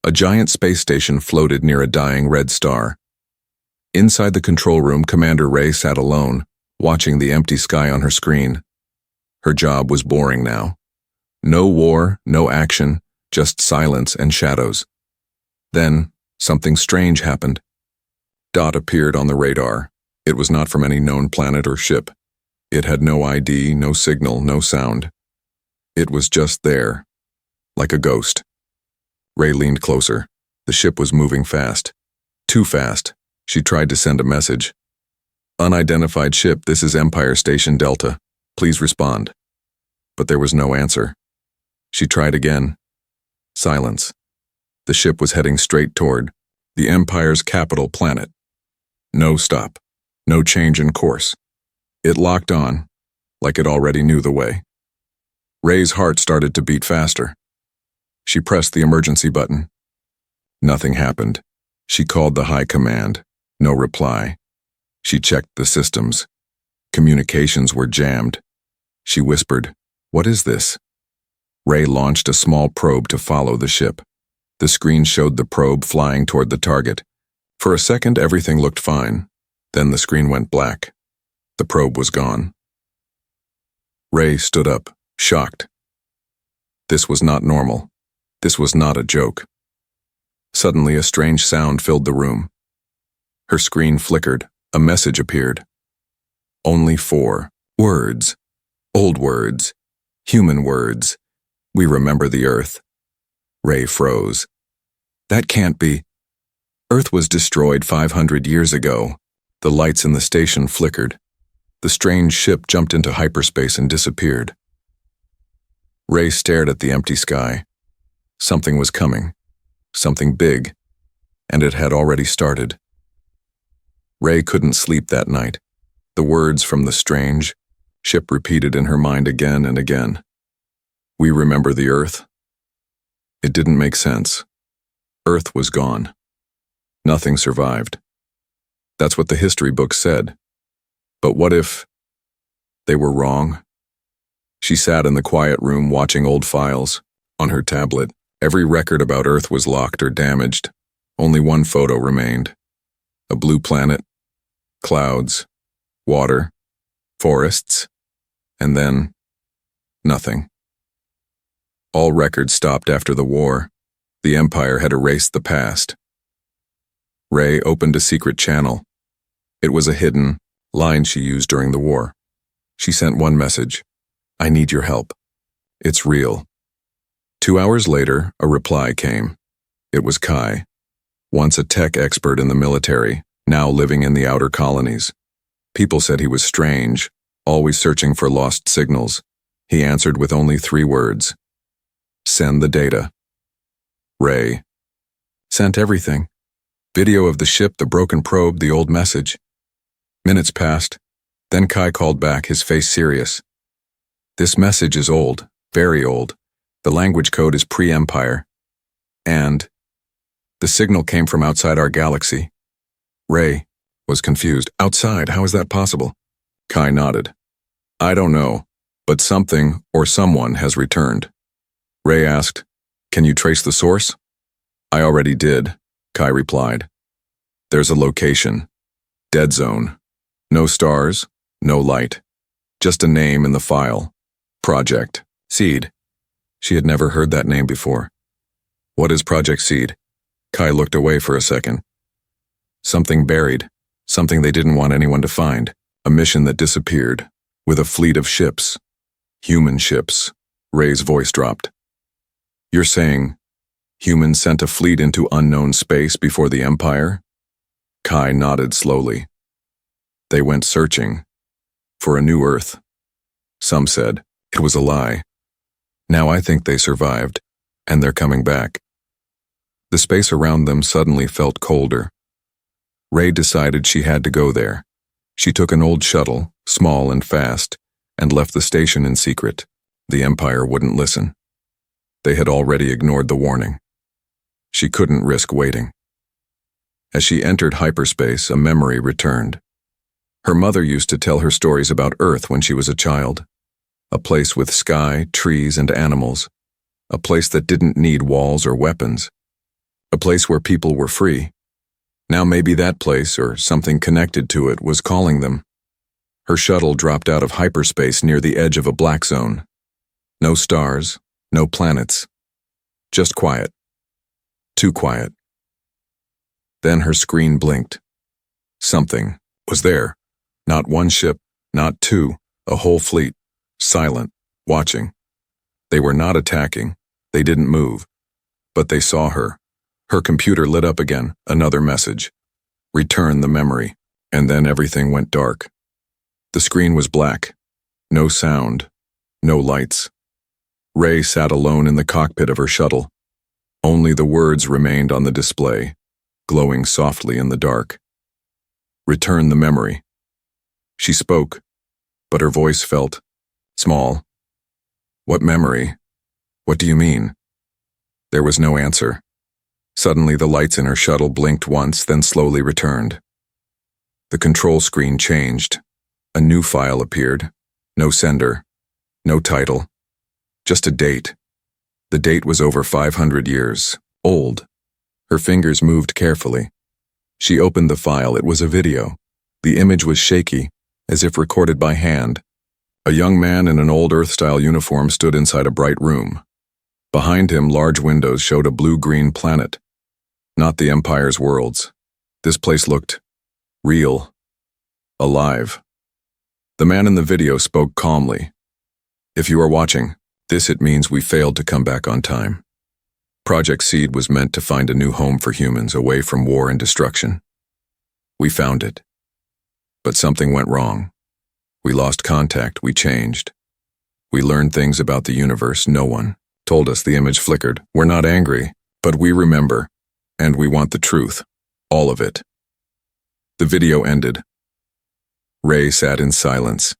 A giant space station floated near a dying red star. Inside the control room, Commander Ray sat alone, watching the empty sky on her screen. Her job was boring now. No war, no action, just silence and shadows. Then, something strange happened. Dot appeared on the radar. It was not from any known planet or ship. It had no ID, no signal, no sound. It was just there, like a ghost. Ray leaned closer. The ship was moving fast. Too fast. She tried to send a message. "Unidentified ship, this is Empire Station Delta. Please respond." But there was no answer. She tried again. Silence. The ship was heading straight toward the Empire's capital planet. No stop. No change in course. It locked on, like it already knew the way. Ray's heart started to beat faster. She pressed the emergency button. Nothing happened. She called the high command. No reply. She checked the systems. Communications were jammed. She whispered, "What is this?" Ray launched a small probe to follow the ship. The screen showed the probe flying toward the target. For a second, everything looked fine. Then the screen went black. The probe was gone. Ray stood up, shocked. This was not normal. This was not a joke. Suddenly, a strange sound filled the room. Her screen flickered. A message appeared. Only 4 words. Old words. Human words. "We remember the Earth." Ray froze. That can't be. Earth was destroyed 500 years ago. The lights in the station flickered. The strange ship jumped into hyperspace and disappeared. Ray stared at the empty sky. Something was coming. Something big. And it had already started. Ray couldn't sleep that night. The words from the strange ship repeated in her mind again and again. "We remember the Earth." It didn't make sense. Earth was gone. Nothing survived. That's what the history books said. But what if they were wrong? She sat in the quiet room watching old files. On her tablet, every record about Earth was locked or damaged. Only one photo remained. A blue planet, clouds, water, forests, and then nothing. All records stopped after the war. The Empire had erased the past. Ray opened a secret channel. It was a hidden line she used during the war. She sent one message: "I need your help. It's real." 2 hours later, a reply came. It was Kai, once a tech expert in the military, now living in the outer colonies. People said he was strange, always searching for lost signals. He answered with only 3 words: "Send the data." Ray sent everything. Video of the ship, the broken probe, the old message. Minutes passed. Then Kai called back, his face serious. "This message is old, very old. The language code is pre-Empire. And the signal came from outside our galaxy." Ray was confused. "Outside? How is that possible?" Kai nodded. "I don't know, but something or someone has returned." Ray asked, "Can you trace the source?" "I already did," Kai replied. "There's a location. Dead zone. No stars, no light. Just a name in the file. Project Seed." She had never heard that name before. "What is Project Seed?" Kai looked away for a second. Something buried. Something they didn't want anyone to find. A mission that disappeared. With a fleet of ships. Human ships. Ray's voice dropped. "You're saying humans sent a fleet into unknown space before the Empire?" Kai nodded slowly. "They went searching for a new Earth. Some said it was a lie. Now I think they survived, and they're coming back." The space around them suddenly felt colder. Ray decided she had to go there. She took an old shuttle, small and fast, and left the station in secret. The Empire wouldn't listen. They had already ignored the warning. She couldn't risk waiting. As she entered hyperspace, a memory returned. Her mother used to tell her stories about Earth when she was a child. A place with sky, trees, and animals. A place that didn't need walls or weapons. A place where people were free. Now maybe that place, or something connected to it, was calling them. Her shuttle dropped out of hyperspace near the edge of a black zone. No stars, no planets. Just quiet. Too quiet. Then her screen blinked. Something was there. Not one ship, not two, a whole fleet. Silent, watching. They were not attacking. They didn't move. But they saw her. Her computer lit up again, another message. Return the memory. And then everything went dark. The screen was black. No sound. No lights. Ray sat alone in the cockpit of her shuttle. Only the words remained on the display, glowing softly in the dark. Return the memory. She spoke, but her voice felt small. What memory? What do you mean? There was no answer. Suddenly the lights in her shuttle blinked once, then slowly returned. The control screen changed. A new file appeared. No sender. No title. Just a date. The date was over 500 years old. Her fingers moved carefully. She opened the file. It was a video. The image was shaky, as if recorded by hand. A young man in an old Earth-style uniform stood inside a bright room. Behind him, large windows showed a blue-green planet. Not the Empire's worlds. This place looked real. Alive. The man in the video spoke calmly. If you are watching, it means we failed to come back on time. Project Seed was meant to find a new home for humans away from war and destruction. We found it. But something went wrong. We lost contact, we changed. We learned things about the universe no one told us. The image flickered. We're not angry, but we remember, and we want the truth. All of it. The video ended. Ray sat in silence.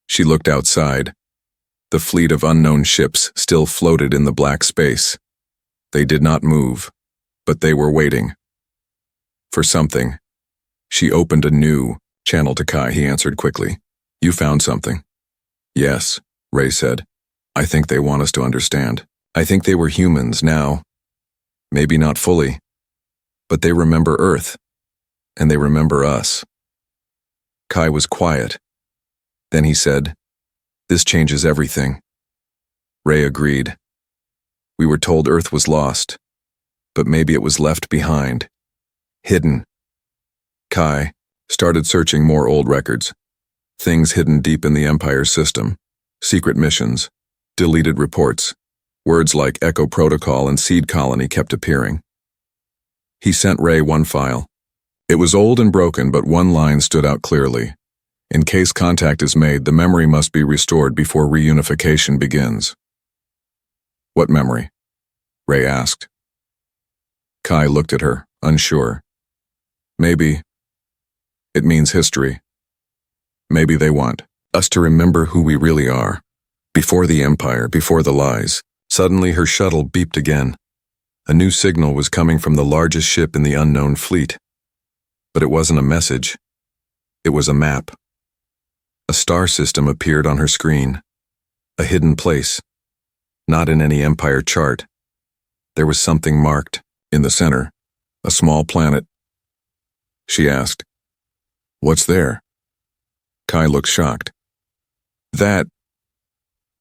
She looked outside. The fleet of unknown ships still floated in the black space. They did not move, but they were waiting. For something. She opened a new channel to Kai. He answered quickly. You found something? Yes, Ray said. I think they want us to understand. I think they were humans now. Maybe not fully. But they remember Earth. And they remember us. Kai was quiet. Then he said, This changes everything. Ray agreed. We were told Earth was lost, but maybe it was left behind. Hidden. Kai started searching more old records. Things hidden deep in the Empire's system. Secret missions. Deleted reports. Words like Echo Protocol and Seed Colony kept appearing. He sent Ray one file. It was old and broken, but one line stood out clearly. In case contact is made, the memory must be restored before reunification begins. What memory? Ray asked. Kai looked at her, unsure. Maybe it means history. Maybe they want us to remember who we really are. Before the Empire, before the lies. Suddenly her shuttle beeped again. A new signal was coming from the largest ship in the unknown fleet. But it wasn't a message. It was a map. A star system appeared on her screen. A hidden place. Not in any Empire chart. There was something marked. In the center. A small planet. She asked, What's there? Kai looked shocked.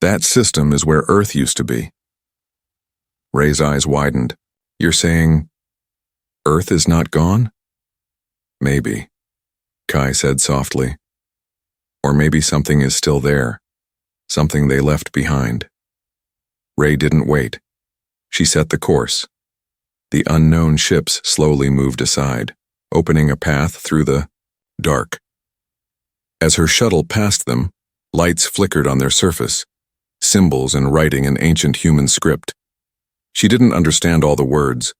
That system is where Earth used to be. Ray's eyes widened. You're saying Earth is not gone? Maybe, Kai said softly. Or maybe something is still there. Something they left behind. Ray didn't wait. She set the course. The unknown ships slowly moved aside, opening a path through the dark. As her shuttle passed them, lights flickered on their surface, symbols and writing in ancient human script. She didn't understand all the words,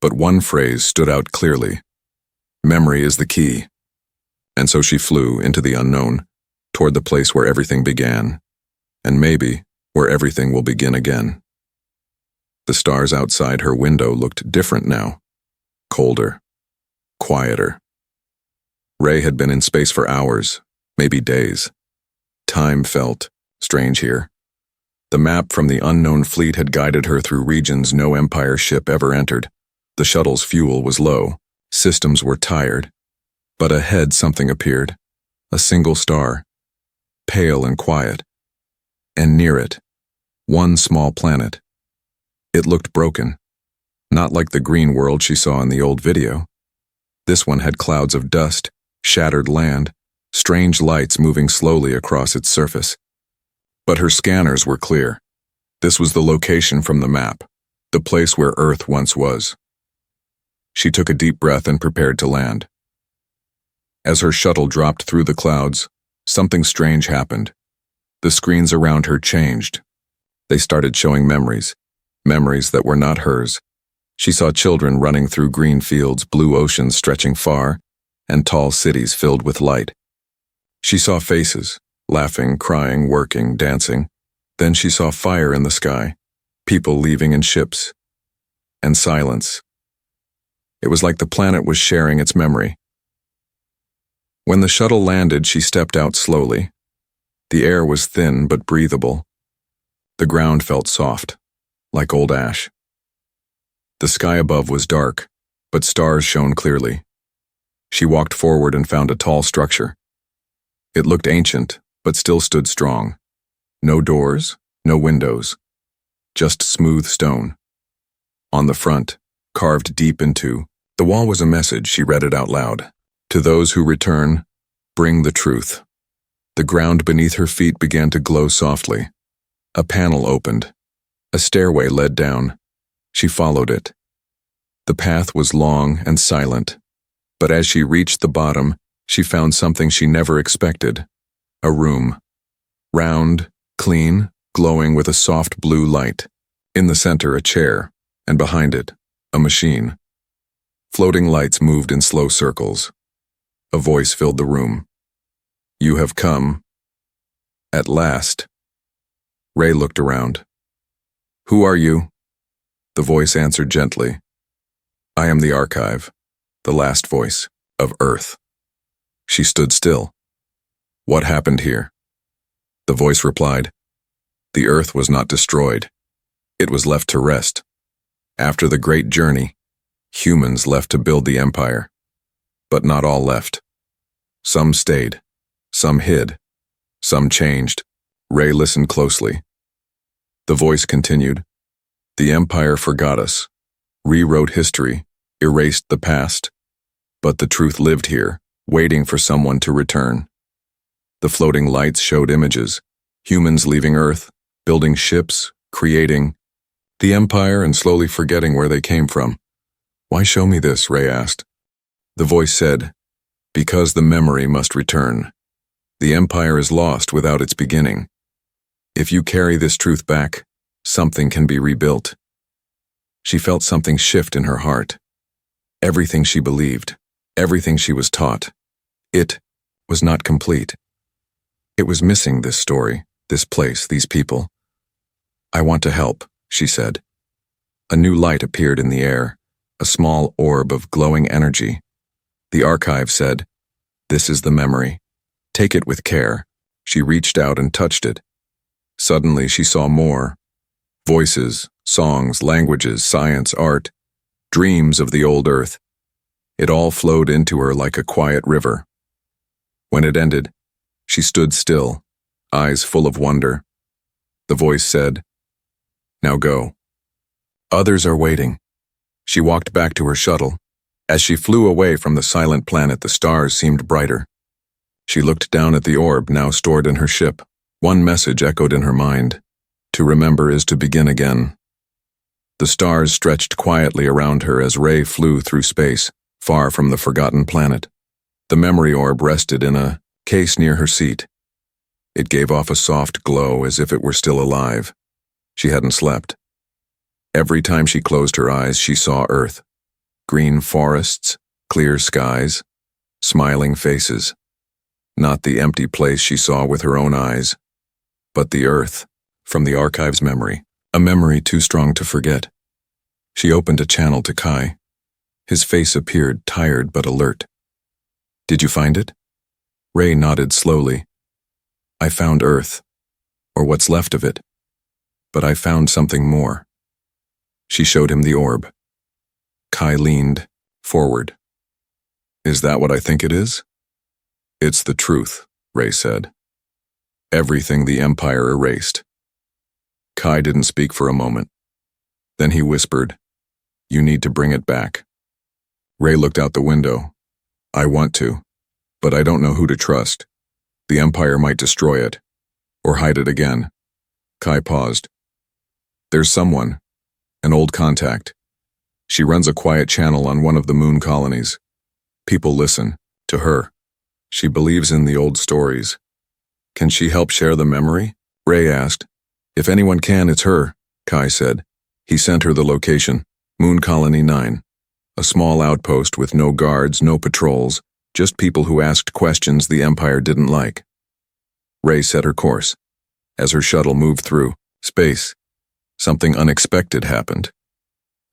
but one phrase stood out clearly. Memory is the key. And so she flew into the unknown, toward the place where everything began, and maybe where everything will begin again. The stars outside her window looked different now. Colder. Quieter. Ray had been in space for hours, maybe days. Time felt strange here. The map from the unknown fleet had guided her through regions no Empire ship ever entered. The shuttle's fuel was low, systems were tired, but ahead something appeared, a single star, pale and quiet, and near it, one small planet. It looked broken, not like the green world she saw in the old video. This one had clouds of dust, shattered land, strange lights moving slowly across its surface. But her scanners were clear. This was the location from the map, the place where Earth once was. She took a deep breath and prepared to land. As her shuttle dropped through the clouds, something strange happened. The screens around her changed. They started showing memories that were not hers. She saw children running through green fields, blue oceans stretching far, and tall cities filled with light. She saw faces, laughing, crying, working, dancing. Then she saw fire in the sky, people leaving in ships, and silence. It was like the planet was sharing its memory. When the shuttle landed, she stepped out slowly. The air was thin but breathable. The ground felt soft, like old ash. The sky above was dark, but stars shone clearly. She walked forward and found a tall structure. It looked ancient, but still stood strong. No doors, no windows, just smooth stone. On the front, carved deep into the wall, was a message. She read it out loud. To those who return, bring the truth. The ground beneath her feet began to glow softly. A panel opened. A stairway led down. She followed it. The path was long and silent, but as she reached the bottom, she found something she never expected. A room. Round, clean, glowing with a soft blue light. In the center, a chair, and behind it, a machine. Floating lights moved in slow circles. A voice filled the room. You have come. At last. Ray looked around. Who are you? The voice answered gently. I am the archive, the last voice, of Earth. She stood still. What happened here? The voice replied. The Earth was not destroyed. It was left to rest. After the great journey, humans left to build the Empire. But not all left. Some stayed. Some hid. Some changed. Ray listened closely. The voice continued. The Empire forgot us, rewrote history, erased the past. But the truth lived here, waiting for someone to return. The floating lights showed images. Humans leaving Earth, building ships, creating the Empire and slowly forgetting where they came from. Why show me this? Ray asked. The voice said, because the memory must return. The Empire is lost without its beginning. If you carry this truth back, something can be rebuilt. She felt something shift in her heart. Everything she believed, everything she was taught, it was not complete. It was missing this story, this place, these people. I want to help, she said. A new light appeared in the air, a small orb of glowing energy. The archive said, this is the memory. Take it with care. She reached out and touched it. Suddenly she saw more. Voices, songs, languages, science, art, dreams of the old Earth. It all flowed into her like a quiet river. When it ended, she stood still, eyes full of wonder. The voice said, now go. Others are waiting. She walked back to her shuttle. As she flew away from the silent planet, the stars seemed brighter. She looked down at the orb now stored in her ship. One message echoed in her mind. To remember is to begin again. The stars stretched quietly around her as Ray flew through space, far from the forgotten planet. The memory orb rested in a case near her seat. It gave off a soft glow as if it were still alive. She hadn't slept. Every time she closed her eyes, she saw Earth. Green forests, clear skies, smiling faces. Not the empty place she saw with her own eyes, but the Earth, from the archive's memory, a memory too strong to forget. She opened a channel to Kai. His face appeared tired but alert. Did you find it? Ray nodded slowly. I found Earth, or what's left of it. But I found something more. She showed him the orb. Kai leaned forward. Is that what I think it is? It's the truth, Ray said. Everything the Empire erased. Kai didn't speak for a moment. Then he whispered, You need to bring it back. Ray looked out the window. I want to, but I don't know who to trust. The Empire might destroy it, or hide it again. Kai paused. There's someone, an old contact. She runs a quiet channel on one of the moon colonies. People listen to her. She believes in the old stories. Can she help share the memory? Ray asked. If anyone can, it's her, Kai said. He sent her the location, Moon Colony 9. A small outpost with no guards, no patrols, just people who asked questions the Empire didn't like. Ray set her course. As her shuttle moved through space, something unexpected happened.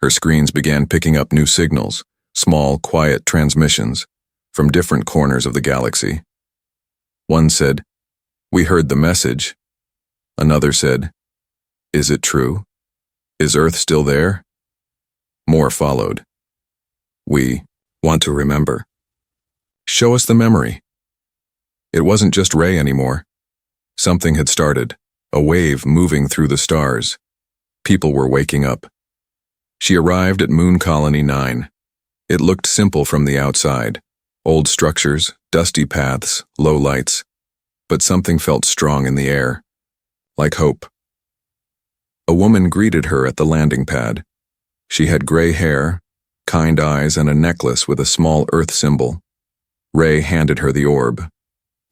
Her screens began picking up new signals, small, quiet transmissions, from different corners of the galaxy. One said, We heard the message. Another said, Is it true? Is Earth still there? More followed. We want to remember. Show us the memory. It wasn't just Ray anymore. Something had started, a wave moving through the stars. People were waking up. She arrived at Moon Colony 9. It looked simple from the outside. Old structures, dusty paths, low lights. But something felt strong in the air, like hope. A woman greeted her at the landing pad. She had gray hair, kind eyes, and a necklace with a small Earth symbol. Ray handed her the orb.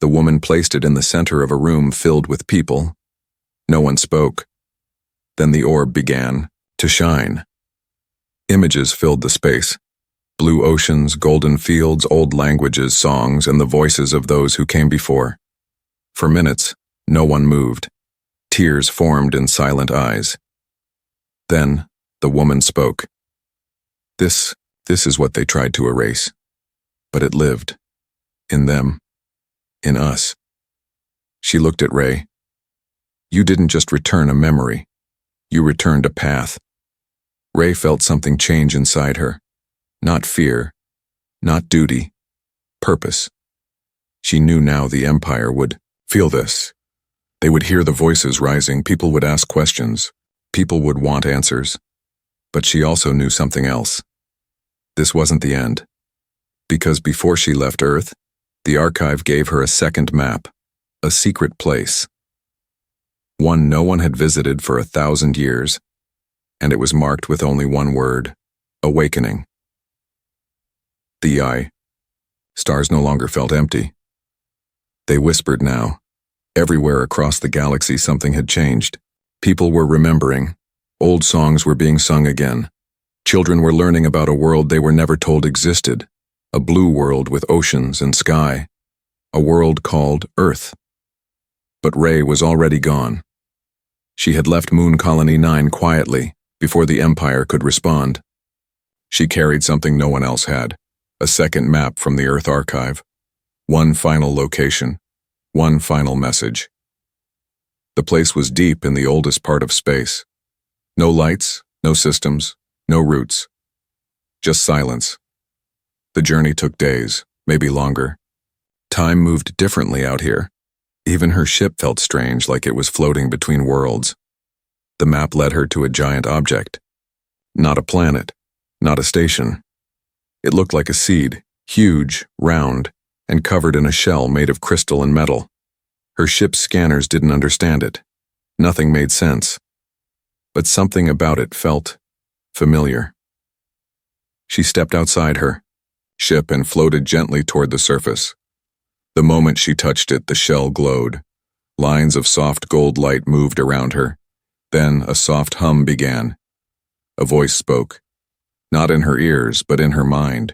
The woman placed it in the center of a room filled with people. No one spoke. Then the orb began to shine. Images filled the space. Blue oceans, golden fields, old languages, songs, and the voices of those who came before. For minutes, no one moved. Tears formed in silent eyes. Then, the woman spoke. This is what they tried to erase. But it lived. In them. In us. She looked at Ray. You didn't just return a memory. You returned a path. Ray felt something change inside her. Not fear. Not duty. Purpose. She knew now the Empire would feel this. They would hear the voices rising, people would ask questions, people would want answers. But she also knew something else. This wasn't the end. Because before she left Earth, the archive gave her a second map, a secret place. One no one had visited for 1,000 years, and it was marked with only one word, awakening. The stars no longer felt empty. They whispered now. Everywhere across the galaxy something had changed. People were remembering. Old songs were being sung again. Children were learning about a world they were never told existed. A blue world with oceans and sky. A world called Earth. But Ray was already gone. She had left Moon Colony 9 quietly, before the Empire could respond. She carried something no one else had. A second map from the Earth archive. One final location. One final message. The place was deep in the oldest part of space. No lights, no systems, no routes. Just silence. The journey took days, maybe longer. Time moved differently out here. Even her ship felt strange, like it was floating between worlds. The map led her to a giant object. Not a planet, not a station. It looked like a seed, huge, round, and covered in a shell made of crystal and metal. Her ship's scanners didn't understand it. Nothing made sense. But something about it felt familiar. She stepped outside her ship and floated gently toward the surface. The moment she touched it, the shell glowed. Lines of soft gold light moved around her. Then a soft hum began. A voice spoke. Not in her ears, but in her mind.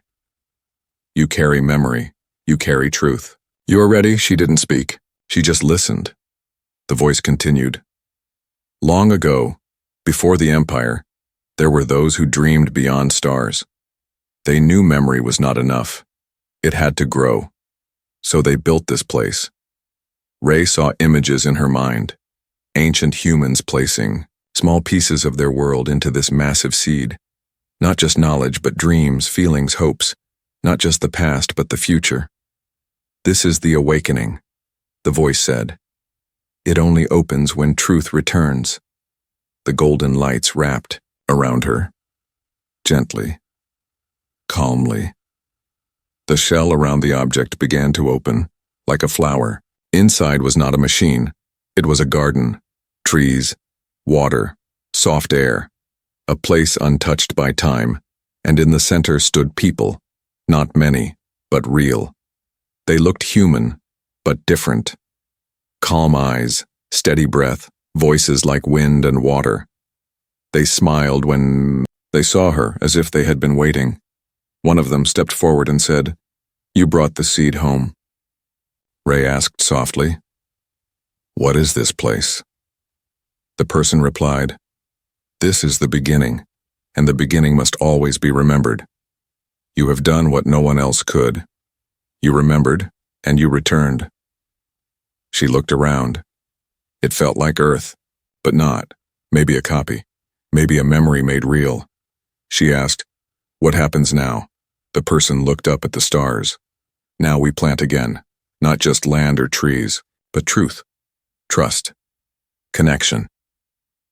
You carry memory. You carry truth. You are ready? She didn't speak. She just listened. The voice continued. Long ago, before the Empire, there were those who dreamed beyond stars. They knew memory was not enough. It had to grow. So they built this place. Ray saw images in her mind. Ancient humans placing small pieces of their world into this massive seed. Not just knowledge, but dreams, feelings, hopes. Not just the past, but the future. This is the awakening, the voice said. It only opens when truth returns. The golden lights wrapped around her. Gently. Calmly. The shell around the object began to open, like a flower. Inside was not a machine. It was a garden. Trees, water, soft air. A place untouched by time. And in the center stood people. Not many, but real. They looked human, but different. Calm eyes, steady breath, voices like wind and water. They smiled when they saw her, as if they had been waiting. One of them stepped forward and said, "You brought the seed home." Ray asked softly, "What is this place?" The person replied, "This is the beginning, and the beginning must always be remembered. You have done what no one else could. You remembered, and you returned." She looked around. It felt like Earth, but not. Maybe a copy. Maybe a memory made real. She asked, "What happens now?" The person looked up at the stars. "Now we plant again. Not just land or trees, but truth, trust, connection.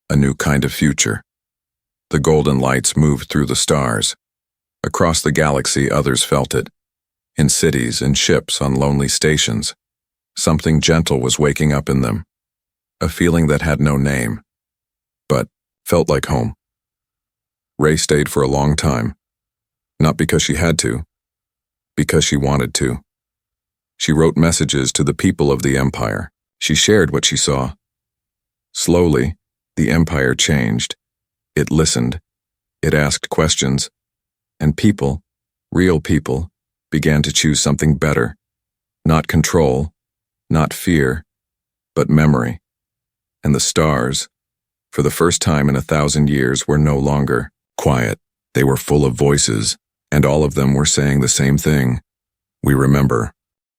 A new kind of future." The golden lights moved through the stars. Across the galaxy, others felt it. In cities, in ships, on lonely stations. Something gentle was waking up in them. A feeling that had no name, but felt like home. Ray stayed for a long time. Not because she had to, because she wanted to. She wrote messages to the people of the Empire. She shared what she saw. Slowly, the Empire changed. It listened. It asked questions. And people, real people, began to choose something better. Not control, not fear, but memory. And the stars, for the first time in 1,000 years, were no longer quiet. They were full of voices, and all of them were saying the same thing. We remember.